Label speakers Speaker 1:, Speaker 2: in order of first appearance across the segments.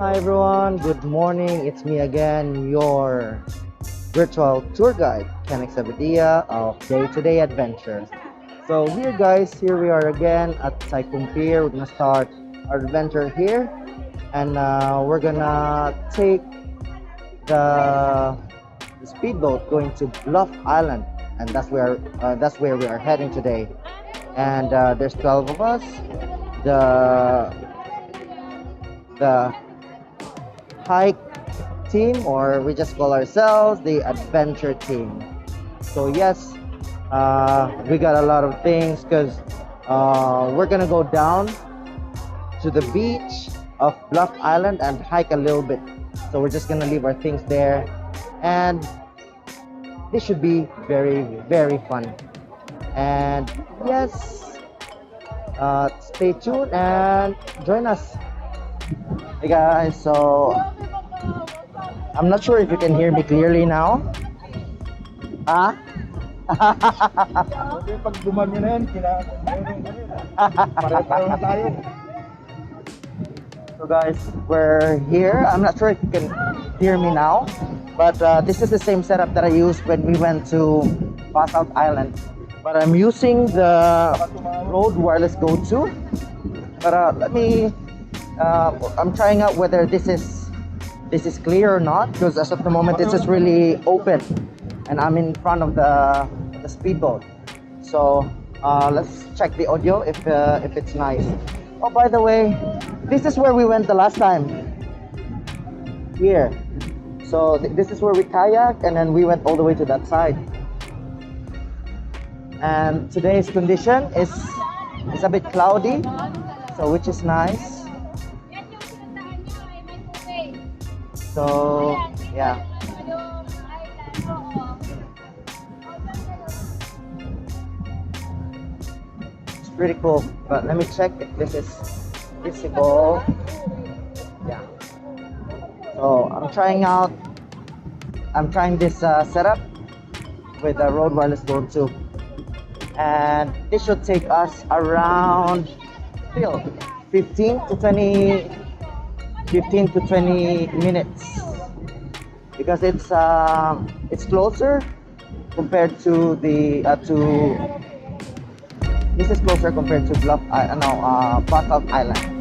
Speaker 1: Hi everyone, good morning. It's me again, your virtual tour guide, Kennex Abadia of Day-to-Day Adventure. So here guys, here we are again at Tycoon Pier. We're gonna start our adventure here, and we're gonna take the speedboat going to Bluff Island, and that's where we are heading today. And there's 12 of us. The hike team, or we just call ourselves the adventure team. So yes, we got a lot of things because we're gonna go down to the beach of Bluff Island and hike a little bit. So we're just gonna leave our things there, and this should be very, very fun. And yes, stay tuned and join us. Hey guys, so I'm not sure if you can hear me clearly now. Ah?
Speaker 2: Pag dumami na yan, pareho na tayo.
Speaker 1: So guys, we're here. I'm not sure if you can hear me now, but this is the same setup that I used when we went to Passout Island. But I'm using the Rode Wireless Go 2. But I'm trying out whether this is clear or not, because as of the moment this is really open and I'm in front of the speedboat. So let's check the audio if it's nice. Oh, by the way, this is where we went the last time. Here. So this is where we kayak, and then we went all the way to that side. And today's condition is a bit cloudy, so which is nice. So yeah, it's pretty cool. But let me check if this is visible. Yeah. So I'm trying this setup with the Rode Wireless Go 2, and this should take us around 15 to 20 minutes, because it's closer compared to the this is closer compared to Passout Island.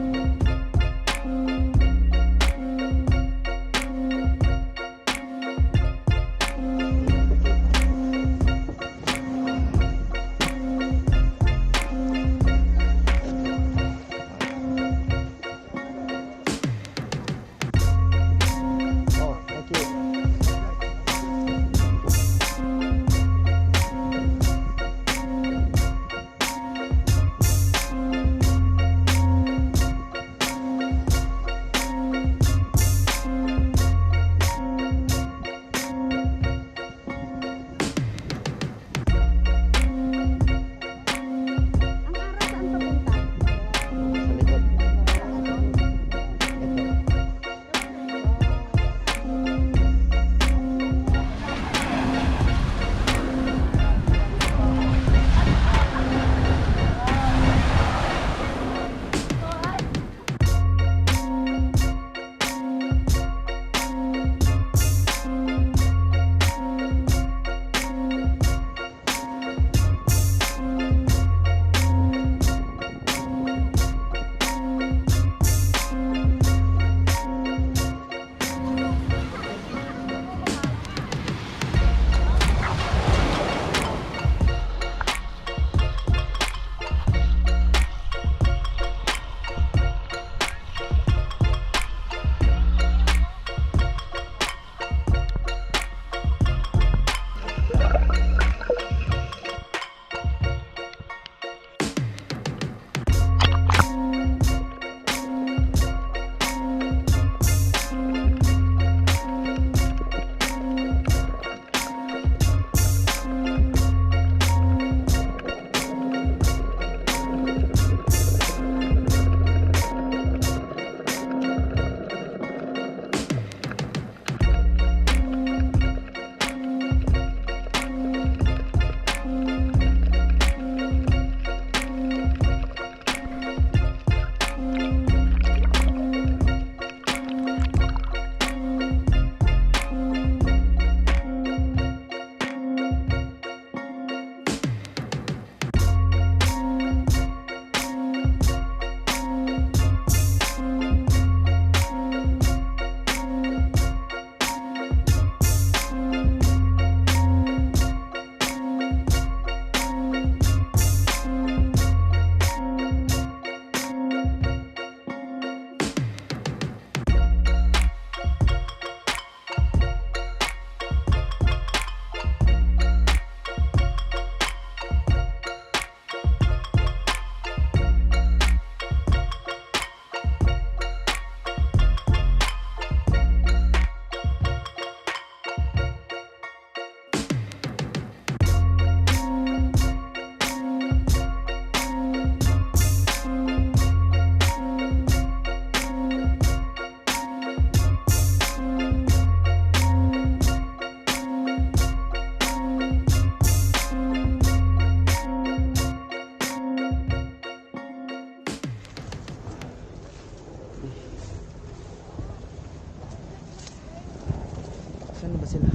Speaker 1: sila.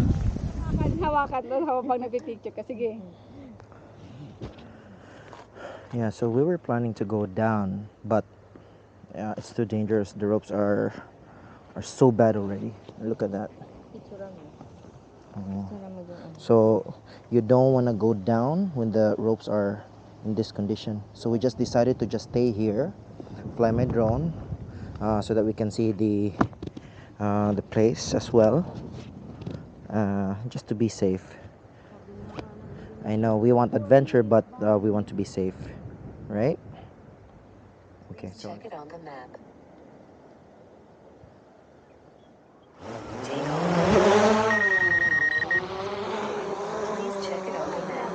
Speaker 2: Hawakan doon habang nagpipicture ka. Sige.
Speaker 1: Yeah, so we were planning to go down, but it's too dangerous. The ropes are so bad already. Look at that. Oh. So you don't want to go down when the ropes are in this condition. So we just decided to just stay here, fly my drone, so that we can see the place as well, just to be safe. I know we want adventure, but we want to be safe, right? Okay, so
Speaker 3: check it on the map. Please check it on the map.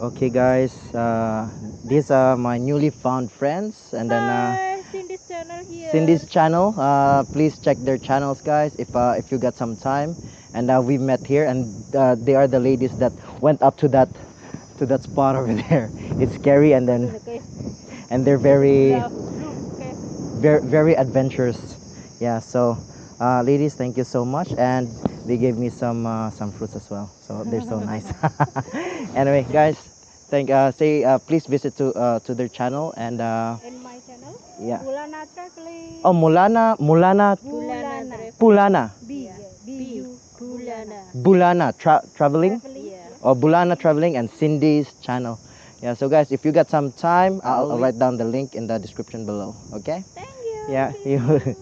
Speaker 1: Okay, guys. These are my newly found friends, and then
Speaker 2: Cindy's channel here.
Speaker 1: Cindy's channel. Please check their channels, guys, if you got some time. And we met here, and they are the ladies that went up to that spot over there. It's scary, and then they're very very adventurous. Yeah. So, ladies, thank you so much, and they gave me some fruits as well. So they're so nice. Anyway, guys, please visit to their channel and
Speaker 2: In my channel.
Speaker 1: yeah.
Speaker 2: Bulana traveling.
Speaker 1: Oh, Mulana Pulana Bulana traveling. Oh, Bulana traveling and Cindy's channel. Yeah. So, guys, if you got some time, I'll write down the link in the description below. Okay.
Speaker 2: Thank you.
Speaker 1: Yeah. You.